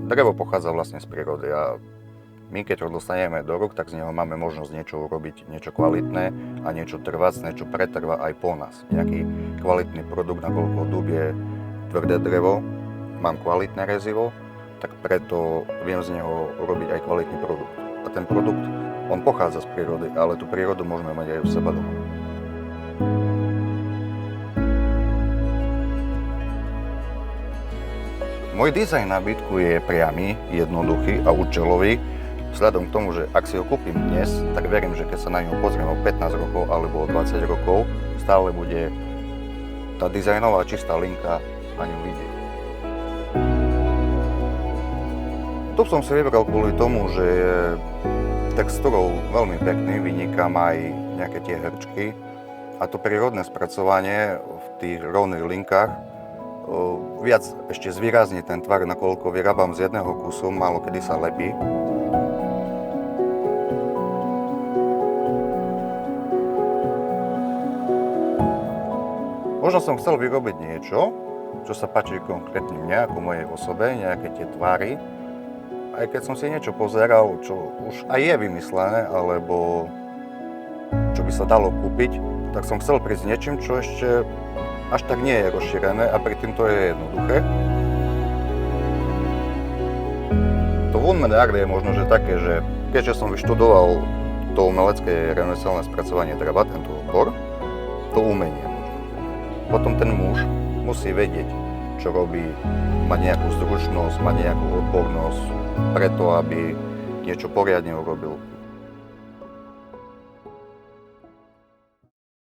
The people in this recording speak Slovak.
drevo pochádza vlastne z prírody a my keď ho dostaneme do rúk, tak z neho máme možnosť niečo urobiť, niečo kvalitné a niečo trvácne, čo pretrvá aj po nás. Nejaký kvalitný produkt, nakoľko dub je tvrdé drevo, mám kvalitné rezivo, tak preto viem z neho urobiť aj kvalitný produkt. A ten produkt, on pochádza z prírody, ale tú prírodu môžeme mať aj u seba doma. Môj dizajn nábytku je priamy, jednoduchý a účelový. Vzhľadom k tomu, že ak si ho kúpim dnes, tak verím, že keď sa na ňu pozriem o 15 rokov alebo o 20 rokov, stále bude tá dizajnová čistá linka na ňu vidieť. Tu som si vybral kvôli tomu, že je textúrou veľmi pekný, vynikám aj nejaké tie hrčky a to prírodné spracovanie v tých rovných linkách viac ešte zvýrazní ten tvar, nakoľko vyrábam z jedného kusu, málo kedy sa lepí. Možno som chcel vyrobiť niečo, čo sa páči konkrétne mne, ako mojej osobe, nejaké tie tvary. Aj keď som si niečo pozeral, čo už aj je vymyslené, alebo čo by sa dalo kúpiť, tak som chcel prísť s niečím, čo ešte až tak nie je rozšírené a pri tým to je jednoduché. To Woodman Art je možno že také, že keďže som vyštudoval to umelecké remeselné spracovanie dreva, tento obor, to umenie. Potom ten muž musí vedieť, čo robí, má nejakú zručnosť, má nejakú odbornosť preto, aby niečo poriadne urobil.